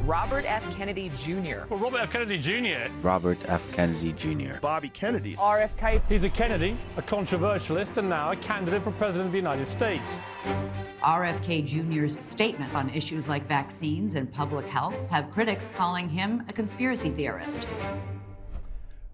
Robert F. Kennedy Jr. Well, Robert F. Kennedy Jr. Robert F. Kennedy Jr. Bobby Kennedy. RFK. He's a Kennedy, a controversialist, and now a candidate for President of the United States. RFK Jr.'s statement on issues like vaccines and public health have critics calling him a conspiracy theorist.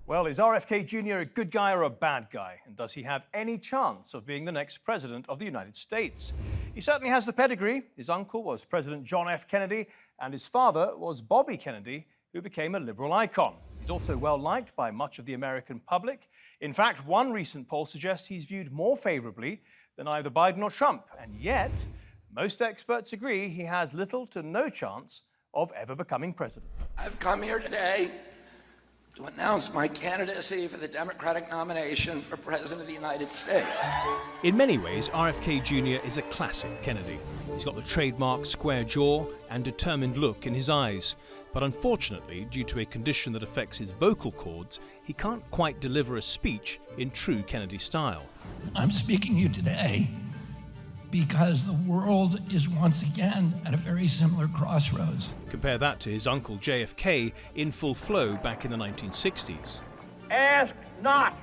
Well, is RFK Jr. a good guy or a bad guy? And does he have any chance of being the next president of the United States? He certainly has the pedigree. His uncle was President John F. Kennedy, and his father was Bobby Kennedy, who became a liberal icon. He's also well-liked by much of the American public. In fact, one recent poll suggests he's viewed more favorably than either Biden or Trump. And yet, most experts agree he has little to no chance of ever becoming president. I've come here today to announce my candidacy for the Democratic nomination for President of the United States. In many ways, RFK Jr. is a classic Kennedy. He's got the trademark square jaw and determined look in his eyes. But unfortunately, due to a condition that affects his vocal cords, he can't quite deliver a speech in true Kennedy style. I'm speaking to you today because the world is once again at a very similar crossroads. Compare that to his uncle JFK in full flow back in the 1960s. Ask not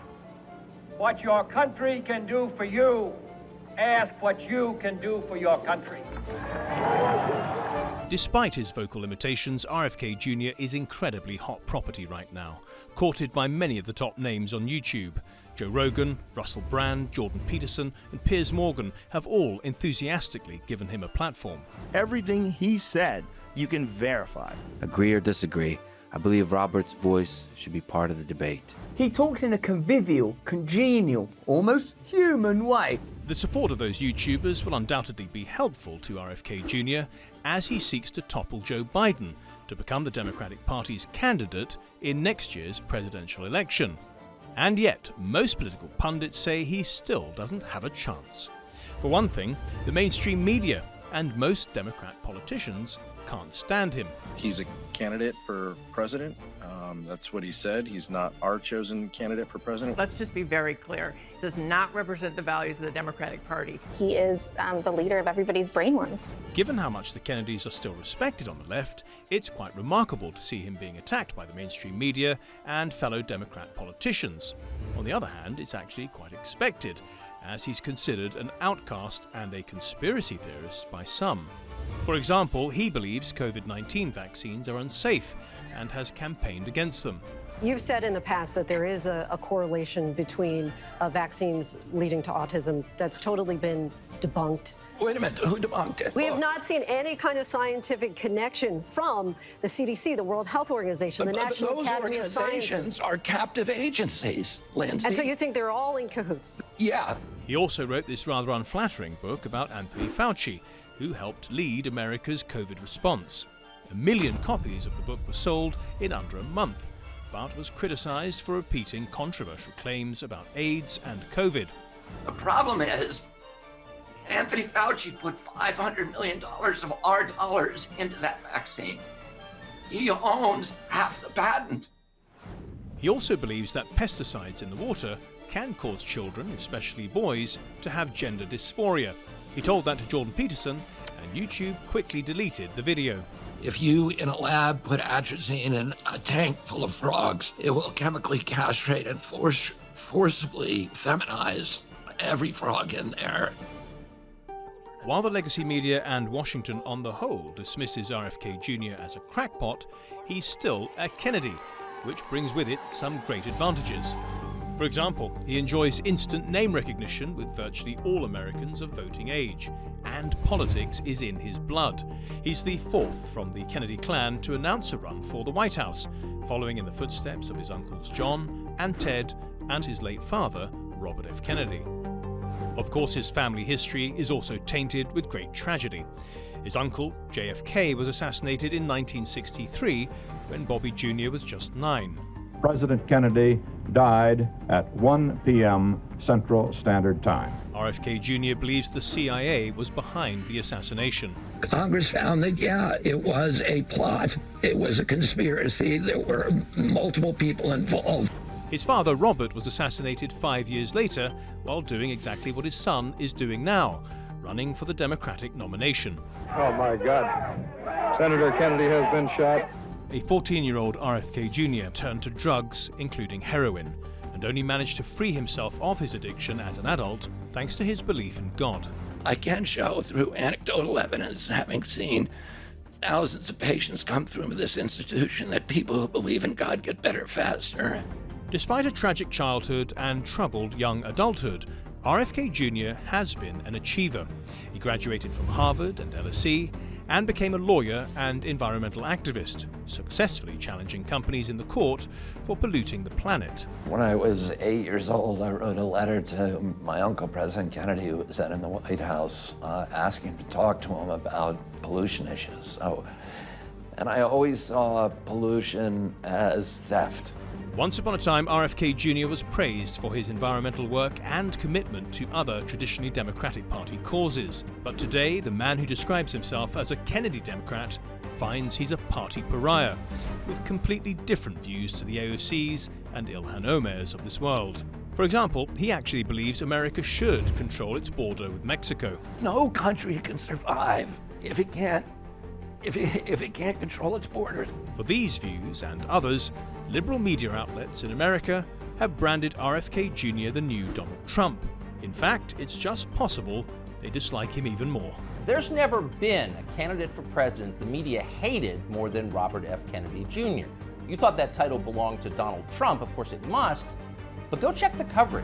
what your country can do for you. Ask what you can do for your country. Despite his vocal limitations, RFK Jr. is incredibly hot property right now, courted by many of the top names on YouTube. Joe Rogan, Russell Brand, Jordan Peterson, and Piers Morgan have all enthusiastically given him a platform. Everything he said, you can verify. Agree or disagree, I believe Robert's voice should be part of the debate. He talks in a convivial, congenial, almost human way. The support of those YouTubers will undoubtedly be helpful to RFK Jr. as he seeks to topple Joe Biden to become the Democratic Party's candidate in next year's presidential election. And yet, most political pundits say he still doesn't have a chance. For one thing, the mainstream media and most Democrat politicians can't stand him. He's a candidate for president. That's what he said. He's not our chosen candidate for president. Let's just be very clear. It does not represent the values of the Democratic Party. He is the leader of everybody's brain worms. Given how much the Kennedys are still respected on the left, it's quite remarkable to see him being attacked by the mainstream media and fellow Democrat politicians. On the other hand, it's actually quite expected, as he's considered an outcast and a conspiracy theorist by some. For example, he believes COVID-19 vaccines are unsafe and has campaigned against them. You've said in the past that there is a correlation between vaccines leading to autism. That's totally been debunked. Wait a minute, who debunked it? We have not seen any kind of scientific connection from the CDC, the World Health Organization, the National Academy of Sciences. Those organizations are captive agencies, Lindsay. And so you think they're all in cahoots? Yeah. He also wrote this rather unflattering book about Anthony Fauci, who helped lead America's COVID response. 1 million copies of the book were sold in under a month, but was criticized for repeating controversial claims about AIDS and COVID. The problem is, Anthony Fauci put $500 million of our dollars into that vaccine. He owns half the patent. He also believes that pesticides in the water can cause children, especially boys, to have gender dysphoria. He told that to Jordan Peterson, and YouTube quickly deleted the video. If you, in a lab, put atrazine in a tank full of frogs, it will chemically castrate and forcibly feminize every frog in there. While the legacy media and Washington on the whole dismisses RFK Jr. as a crackpot, he's still a Kennedy, which brings with it some great advantages. For example, he enjoys instant name recognition with virtually all Americans of voting age, and politics is in his blood. He's the fourth from the Kennedy clan to announce a run for the White House, following in the footsteps of his uncles John and Ted and his late father, Robert F. Kennedy. Of course, his family history is also tainted with great tragedy. His uncle, JFK, was assassinated in 1963 when Bobby Jr. was just 9. President Kennedy died at 1 p.m. Central Standard Time. RFK Jr. believes the CIA was behind the assassination. Congress found that, yeah, it was a plot. It was a conspiracy. There were multiple people involved. His father, Robert, was assassinated 5 years later while doing exactly what his son is doing now, running for the Democratic nomination. Oh my God. Senator Kennedy has been shot. A 14-year-old RFK Jr. turned to drugs, including heroin, and only managed to free himself of his addiction as an adult thanks to his belief in God. I can show through anecdotal evidence, having seen thousands of patients come through this institution, that people who believe in God get better faster. Despite a tragic childhood and troubled young adulthood, RFK Jr. has been an achiever. He graduated from Harvard and LSE and became a lawyer and environmental activist, successfully challenging companies in the court for polluting the planet. When I was 8 years old, I wrote a letter to my uncle, President Kennedy, who was then in the White House, asking to talk to him about pollution issues. And I always saw pollution as theft. Once upon a time, RFK Jr. was praised for his environmental work and commitment to other traditionally Democratic Party causes. But today, the man who describes himself as a Kennedy Democrat finds he's a party pariah, with completely different views to the AOCs and Ilhan Omers of this world. For example, he actually believes America should control its border with Mexico. No country can survive if it can't control its borders. For these views and others, liberal media outlets in America have branded RFK Jr. the new Donald Trump. In fact, it's just possible they dislike him even more. There's never been a candidate for president the media hated more than Robert F. Kennedy Jr. You thought that title belonged to Donald Trump. Of course it must, but go check the coverage.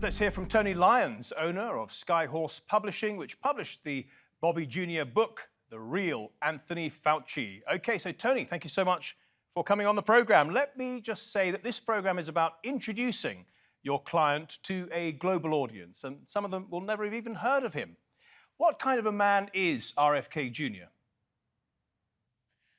Let's hear from Tony Lyons, owner of Skyhorse Publishing, which published the Bobby Jr. book, The Real Anthony Fauci. Okay, so Tony, thank you so much for coming on the program. Let me just say that this program is about introducing your client to a global audience, and some of them will never have even heard of him. What kind of a man is RFK Jr.?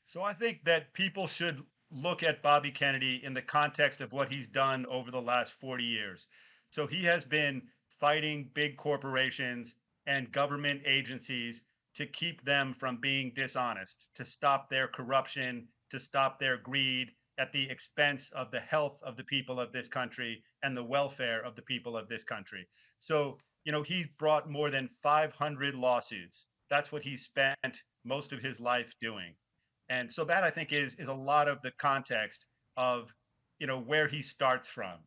So I think that people should look at Bobby Kennedy in the context of what he's done over the last 40 years. So he has been fighting big corporations and government agencies to keep them from being dishonest, to stop their corruption, to stop their greed at the expense of the health of the people of this country and the welfare of the people of this country. So, he's brought more than 500 lawsuits. That's what he spent most of his life doing. And so that, I think, is a lot of the context of, where he starts from.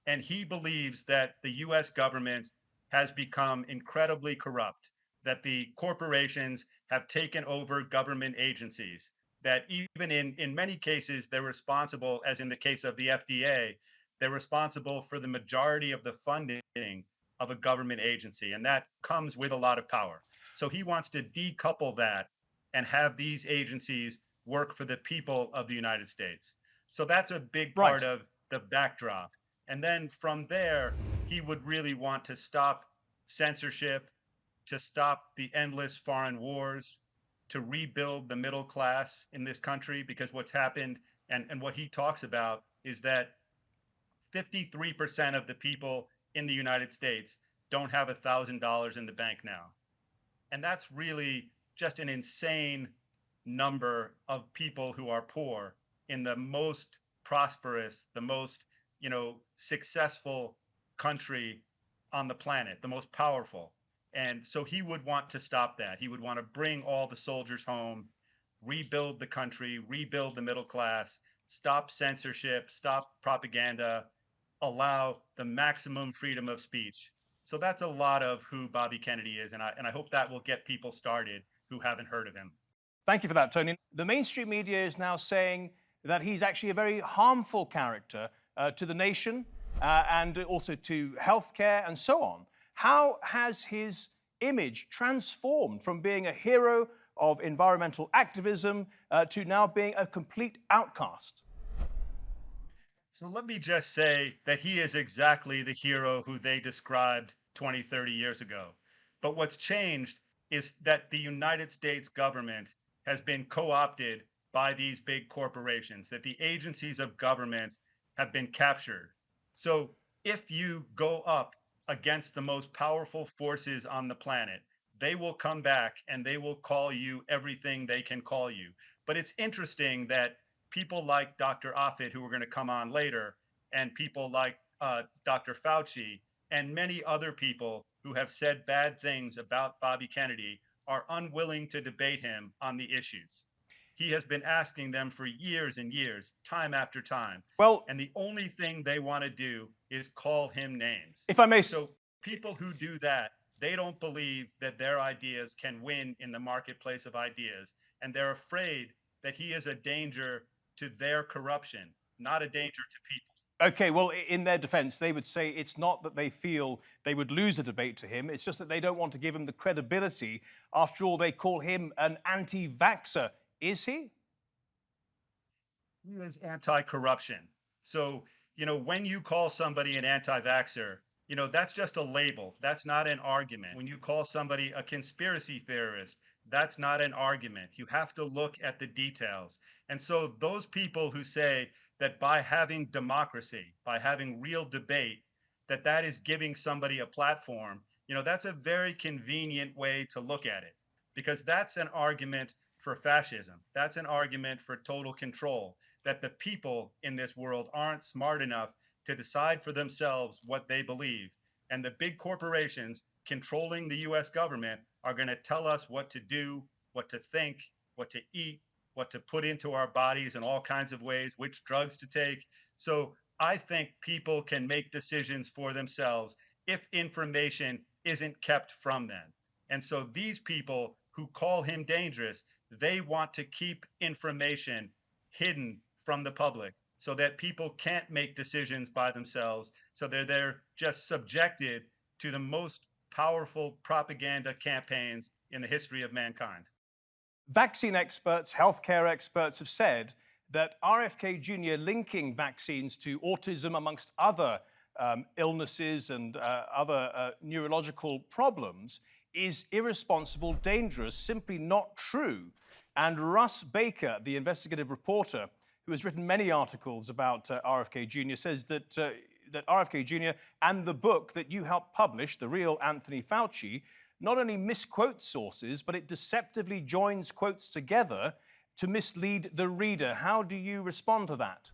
And he believes that the U.S. government has become incredibly corrupt, that the corporations have taken over government agencies, that even in many cases, they're responsible, as in the case of the FDA, they're responsible for the majority of the funding of a government agency. And that comes with a lot of power. So he wants to decouple that and have these agencies work for the people of the United States. So that's a big part of the backdrop. And then from there, he would really want to stop censorship, to stop the endless foreign wars, to rebuild the middle class in this country, because what's happened and what he talks about is that 53% of the people in the United States don't have $1,000 in the bank now. And that's really just an insane number of people who are poor in the most prosperous, the most successful country on the planet, the most powerful. And so he would want to stop that. He would want to bring all the soldiers home, rebuild the country, rebuild the middle class, stop censorship, stop propaganda, allow the maximum freedom of speech. So that's a lot of who Bobby Kennedy is. And I hope that will get people started who haven't heard of him. Thank you for that, Tony. The mainstream media is now saying that he's actually a very harmful character to the nation and also to healthcare and so on. How has his image transformed from being a hero of environmental activism to now being a complete outcast? So let me just say that he is exactly the hero who they described 20, 30 years ago. But what's changed is that the United States government has been co-opted by these big corporations, that the agencies of government have been captured. So if you go up against the most powerful forces on the planet, they will come back and they will call you everything they can call you. But it's interesting that people like Dr. Offit, who are going to come on later, and people like Dr. Fauci, and many other people who have said bad things about Bobby Kennedy are unwilling to debate him on the issues. He has been asking them for years and years, time after time. Well, and the only thing they want to do is call him names. If I may. So people who do that, they don't believe that their ideas can win in the marketplace of ideas. And they're afraid that he is a danger to their corruption, not a danger to people. Okay, well, in their defense, they would say it's not that they feel they would lose a debate to him. It's just that they don't want to give him the credibility. After all, they call him an anti-vaxxer. Is he? He is anti-corruption. So, when you call somebody an anti-vaxxer, that's just a label. That's not an argument. When you call somebody a conspiracy theorist, that's not an argument. You have to look at the details. And so those people who say that by having democracy, by having real debate, that is giving somebody a platform, that's a very convenient way to look at it, because that's an argument for fascism. That's an argument for total control, that the people in this world aren't smart enough to decide for themselves what they believe. And the big corporations controlling the US government are going to tell us what to do, what to think, what to eat, what to put into our bodies in all kinds of ways, which drugs to take. So I think people can make decisions for themselves if information isn't kept from them. And so these people who call him dangerous, they want to keep information hidden from the public so that people can't make decisions by themselves. So they're just subjected to the most powerful propaganda campaigns in the history of mankind. Vaccine experts, healthcare experts have said that RFK Jr. linking vaccines to autism, amongst other illnesses and other neurological problems, is irresponsible, dangerous, simply not true. And Russ Baker, the investigative reporter who has written many articles about RFK Jr., says that RFK Jr. and the book that you helped publish, The Real Anthony Fauci, not only misquotes sources, but it deceptively joins quotes together to mislead the reader. How do you respond to that?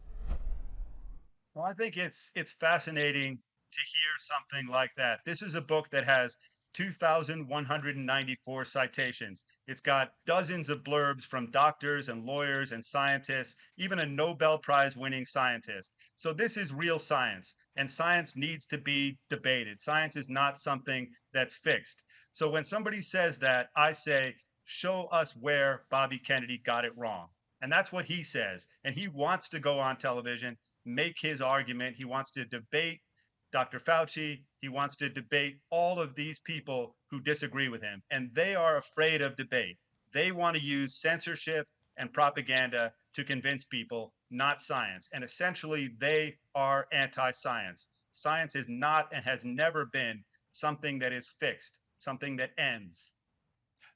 Well, I think it's fascinating to hear something like that. This is a book that has 2,194 citations. It's got dozens of blurbs from doctors and lawyers and scientists, even a Nobel Prize winning scientist. So this is real science, and science needs to be debated. Science is not something that's fixed. So when somebody says that, I say, show us where Bobby Kennedy got it wrong. And that's what he says. And he wants to go on television, make his argument. He wants to debate Dr. Fauci. He wants to debate all of these people who disagree with him. And they are afraid of debate. They want to use censorship and propaganda to convince people, not science. And essentially, they are anti-science. Science is not and has never been something that is fixed, something that ends.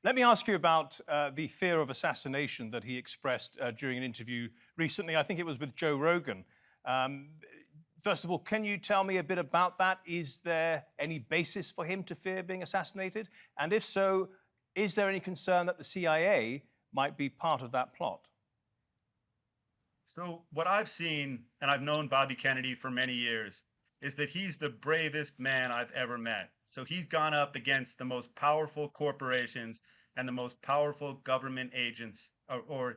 Let me ask you about the fear of assassination that he expressed during an interview recently. I think it was with Joe Rogan. First of all, can you tell me a bit about that? Is there any basis for him to fear being assassinated? And if so, is there any concern that the CIA might be part of that plot? So what I've seen, and I've known Bobby Kennedy for many years, is that he's the bravest man I've ever met. So he's gone up against the most powerful corporations and the most powerful government agents, or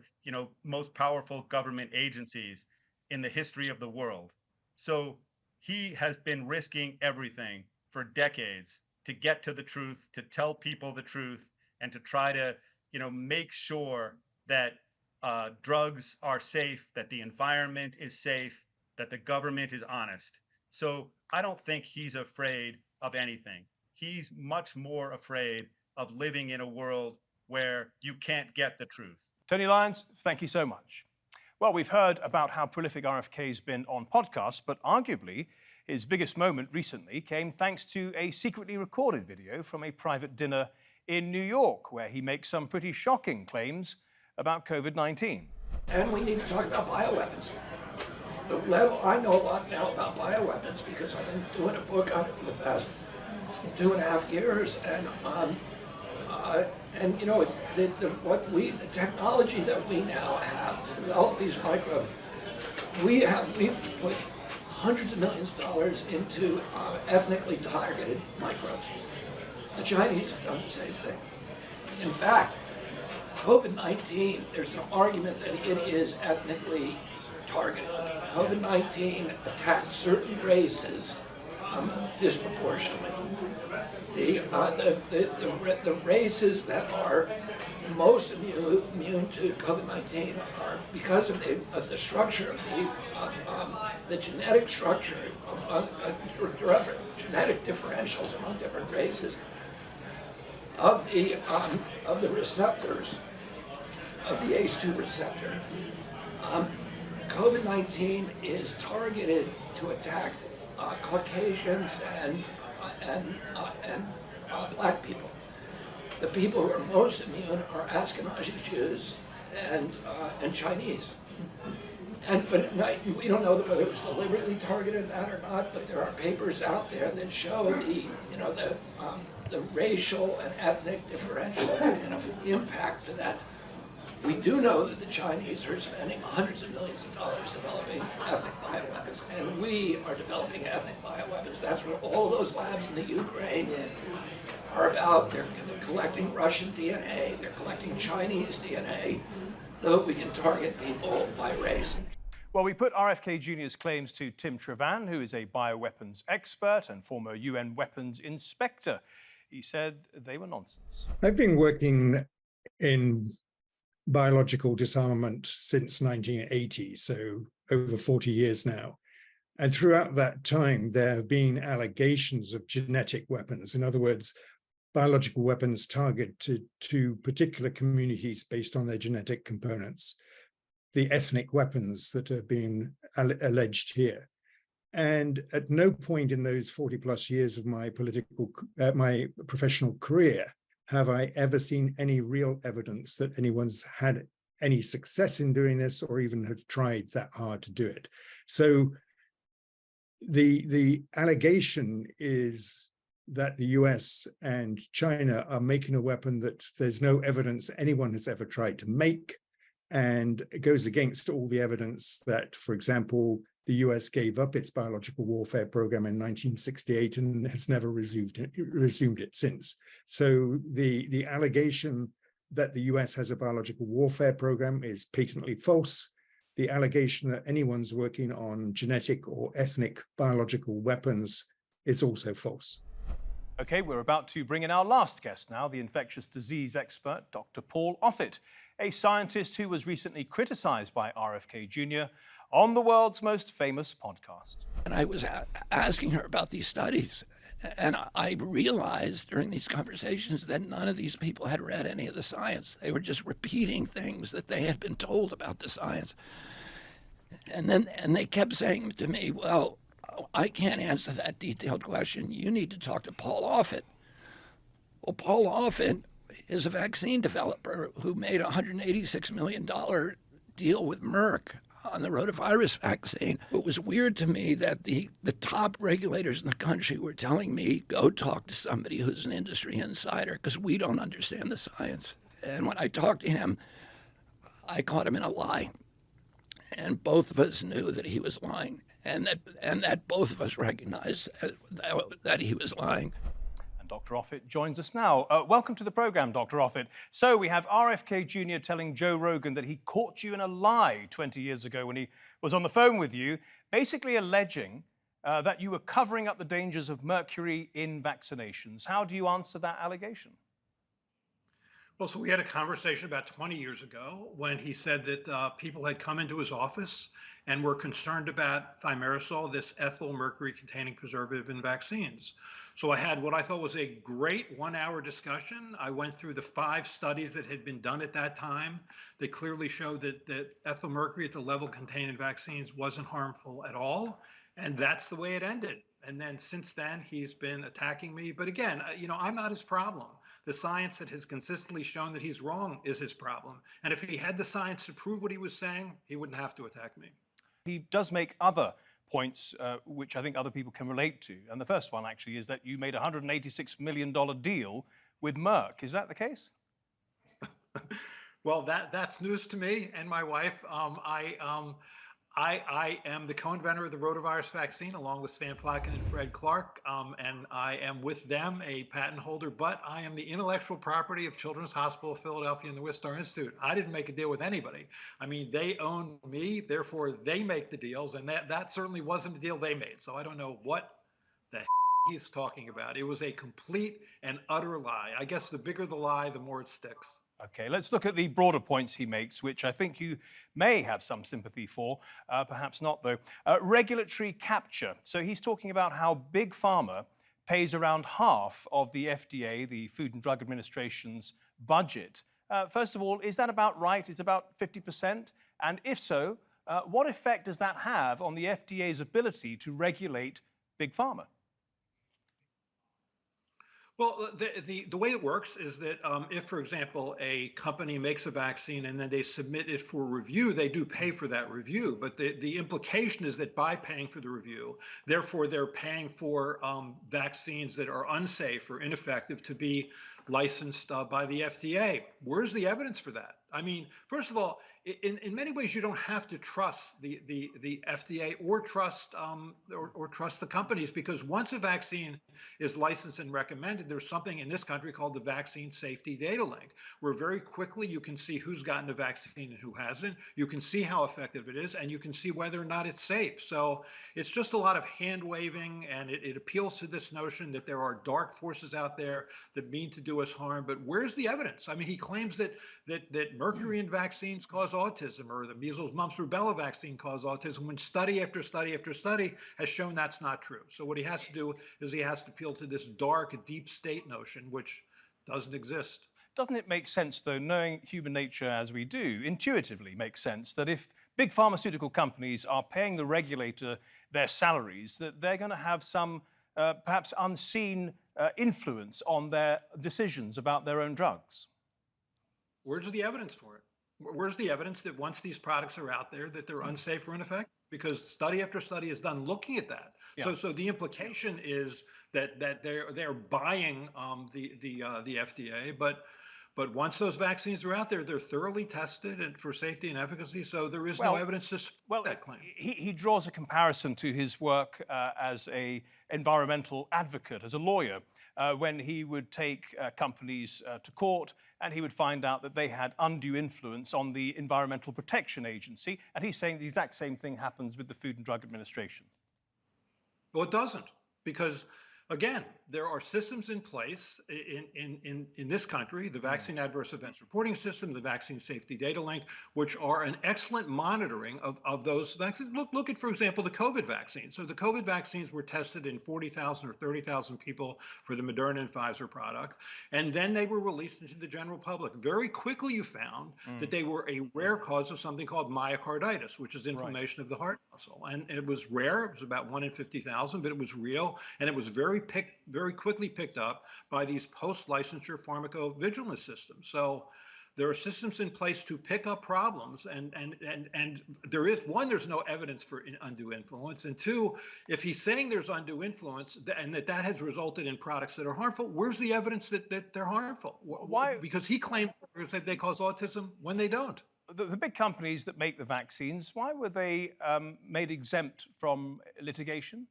most powerful government agencies in the history of the world. So he has been risking everything for decades to get to the truth, to tell people the truth, and to try to, make sure that drugs are safe, that the environment is safe, that the government is honest. So I don't think he's afraid of anything. He's much more afraid of living in a world where you can't get the truth. Tony Lyons, thank you so much. Well, we've heard about how prolific RFK's been on podcasts, but arguably his biggest moment recently came thanks to a secretly recorded video from a private dinner in New York, where he makes some pretty shocking claims about COVID-19. And we need to talk about bioweapons. I know a lot now about bioweapons because I've been doing a book on it for the past 2.5 years, and the technology that we now have to develop these microbes, we've put hundreds of millions of dollars into ethnically targeted microbes. The Chinese have done the same thing. In fact, COVID-19, there's an argument that it is ethnically targeted. COVID-19 attacks certain races disproportionately. The races that are most immune to COVID-19 are because of the structure of the genetic structure of genetic differentials among different races of the receptors of the ACE2 receptor. COVID-19 is targeted to attack Caucasians and black people. The people who are most immune are Ashkenazi Jews and Chinese. But we don't know whether it was deliberately targeted that or not. But there are papers out there that show the racial and ethnic differential kind of impact to that. We do know that the Chinese are spending hundreds of millions of dollars developing ethnic bioweapons, and we are developing ethnic bioweapons. That's what all those labs in the Ukraine are about. They're collecting Russian DNA, they're collecting Chinese DNA, so that we can target people by race. Well, we put RFK Jr.'s claims to Tim Trevan, who is a bioweapons expert and former UN weapons inspector. He said they were nonsense. I've been working in biological disarmament since 1980, so over 40 years now. And throughout that time, there have been allegations of genetic weapons. In other words, biological weapons targeted to particular communities based on their genetic components, the ethnic weapons that are being alleged here. And at no point in those 40 plus years of my professional career have I ever seen any real evidence that anyone's had any success in doing this or even have tried that hard to do it. So the allegation is that the US and China are making a weapon that there's no evidence anyone has ever tried to make, and it goes against all the evidence that, for example, the US gave up its biological warfare program in 1968 and has never resumed it since. So the allegation that the US has a biological warfare program is patently false. The allegation that anyone's working on genetic or ethnic biological weapons is also false. Okay, we're about to bring in our last guest now, the infectious disease expert, Dr. Paul Offit, a scientist who was recently criticized by RFK Jr. on the world's most famous podcast. And I was asking her about these studies, and I realized during these conversations that none of these people had read any of the science. They were just repeating things that they had been told about the science. And they kept saying to me, well, I can't answer that detailed question. You need to talk to Paul Offit. Well, Paul Offit is a vaccine developer who made a $186 million deal with Merck on the rotavirus vaccine. It was weird to me that the top regulators in the country were telling me, go talk to somebody who's an industry insider, because we don't understand the science. And when I talked to him, I caught him in a lie. And both of us knew that he was lying, and that both of us recognized that he was lying. And Dr. Offit joins us now. Welcome to the program, Dr. Offit. So we have RFK Jr. telling Joe Rogan that he caught you in a lie 20 years ago when he was on the phone with you, basically alleging that you were covering up the dangers of mercury in vaccinations. How do you answer that allegation? Well, so we had a conversation about 20 years ago when he said that people had come into his office and were concerned about thimerosal, this ethyl mercury-containing preservative in vaccines. So I had what I thought was a great 1-hour discussion. I went through the 5 studies that had been done at that time that clearly showed that ethyl mercury at the level contained in vaccines wasn't harmful at all. And that's the way it ended. And then since then, he's been attacking me. But again, I'm not his problem. The science that has consistently shown that he's wrong is his problem. And if he had the science to prove what he was saying, he wouldn't have to attack me. He does make other points which I think other people can relate to. And the first one actually is that you made a $186 million deal with Merck. Is that the case? Well, that's news to me and my wife. I am the co-inventor of the rotavirus vaccine, along with Stan Plotkin and Fred Clark, and I am with them a patent holder, but I am the intellectual property of Children's Hospital of Philadelphia and the Wistar Institute. I didn't make a deal with anybody. I mean, they own me, therefore they make the deals, and that certainly wasn't the deal they made. So I don't know what the he's talking about. It was a complete and utter lie. I guess the bigger the lie, the more it sticks. Okay, let's look at the broader points he makes, which I think you may have some sympathy for, perhaps not though. Regulatory capture. So he's talking about how Big Pharma pays around half of the FDA, the Food and Drug Administration's budget. First of all, is that about right? It's about 50%? And if so, what effect does that have on the FDA's ability to regulate Big Pharma? Well, the way it works is that if, for example, a company makes a vaccine and then they submit it for review, they do pay for that review. But the implication is that by paying for the review, therefore they're paying for vaccines that are unsafe or ineffective to be licensed by the FDA. Where's the evidence for that? I mean, first of all, in many ways, you don't have to trust the FDA or trust the companies, because once a vaccine is licensed and recommended, there's something in this country called the Vaccine Safety Data Link, where very quickly you can see who's gotten the vaccine and who hasn't. You can see how effective it is, and you can see whether or not it's safe. So it's just a lot of hand waving, and it appeals to this notion that there are dark forces out there that mean to do us harm. But where's the evidence? I mean, he claims that mercury in vaccines cause autism, or the measles, mumps, rubella vaccine cause autism, when study after study after study has shown that's not true. So what he has to do is he has to appeal to this dark, deep state notion, which doesn't exist. Doesn't it make sense, though, knowing human nature as we do, intuitively makes sense that if big pharmaceutical companies are paying the regulator their salaries, that they're going to have some perhaps unseen influence on their decisions about their own drugs? Where's the evidence for it? Where's the evidence that once these products are out there that they're unsafe or ineffective? Because study after study is done looking at that. Yeah. So the implication is that they're buying the FDA, but once those vaccines are out there, they're thoroughly tested and for safety and efficacy. So there is no evidence to support that claim. He draws a comparison to his work as a environmental advocate, as a lawyer, when he would take companies to court and he would find out that they had undue influence on the Environmental Protection Agency. And he's saying the exact same thing happens with the Food and Drug Administration. Well, it doesn't, because again, there are systems in place in this country, the Vaccine Adverse Events Reporting System, the Vaccine Safety Data Link, which are an excellent monitoring of those vaccines. Look at, for example, the COVID vaccine. So the COVID vaccines were tested in 40,000 or 30,000 people for the Moderna and Pfizer product, and then they were released into the general public. Very quickly you found that they were a rare cause of something called myocarditis, which is inflammation of the heart muscle. And it was rare, it was about 1 in 50,000, but it was real, and it was very quickly picked up by these post-licensure pharmacovigilance systems. So there are systems in place to pick up problems, and there is, one, there's no evidence for undue influence, and two, if he's saying there's undue influence and that has resulted in products that are harmful, where's the evidence that they're harmful? Why? Because he claims that they cause autism when they don't. The big companies that make the vaccines, why were they made exempt from litigation?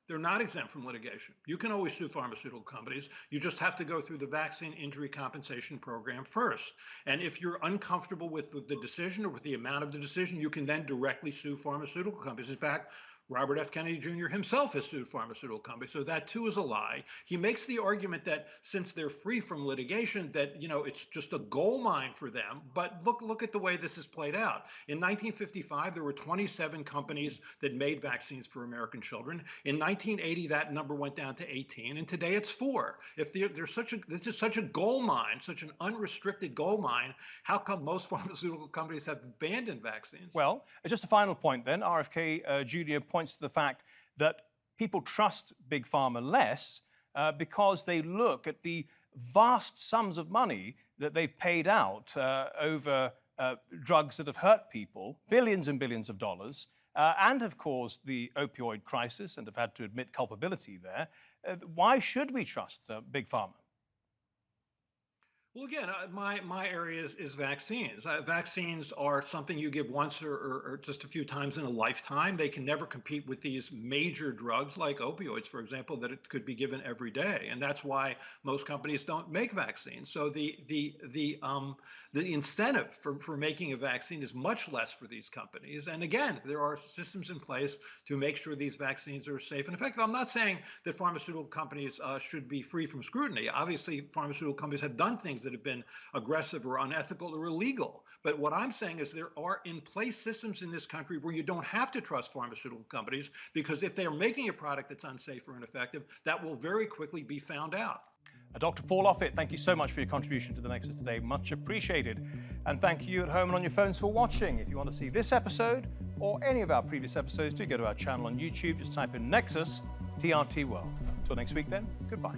They're not exempt from litigation. You can always sue pharmaceutical companies. You just have to go through the Vaccine Injury Compensation Program first. And if you're uncomfortable with the decision or with the amount of the decision, you can then directly sue pharmaceutical companies. In fact, Robert F. Kennedy Jr. himself has sued pharmaceutical companies, so that too is a lie. He makes the argument that since they're free from litigation, that, you know, it's just a gold mine for them. But look at the way this is played out. In 1955, there were 27 companies that made vaccines for American children. In 1980, that number went down to 18, and today it's 4. If this is such a gold mine, such an unrestricted gold mine, how come most pharmaceutical companies have abandoned vaccines? Well, just a final point then. RFK Jr. points to the fact that people trust Big Pharma less because they look at the vast sums of money that they've paid out over drugs that have hurt people, billions and billions of dollars, and have caused the opioid crisis and have had to admit culpability there. Why should we trust Big Pharma? Well, again, my area is vaccines. Vaccines are something you give once or just a few times in a lifetime. They can never compete with these major drugs like opioids, for example, that it could be given every day, and that's why most companies don't make vaccines. So the incentive for making a vaccine is much less for these companies. And again, there are systems in place to make sure these vaccines are safe and effective. I'm not saying that pharmaceutical companies should be free from scrutiny. Obviously, pharmaceutical companies have done things that have been aggressive or unethical or illegal. But what I'm saying is there are in place systems in this country where you don't have to trust pharmaceutical companies, because if they're making a product that's unsafe or ineffective, that will very quickly be found out. Dr. Paul Offit, thank you so much for your contribution to the Nexus today. Much appreciated. And thank you at home and on your phones for watching. If you want to see this episode or any of our previous episodes, do go to our channel on YouTube. Just type in Nexus TRT World. Until next week then, goodbye.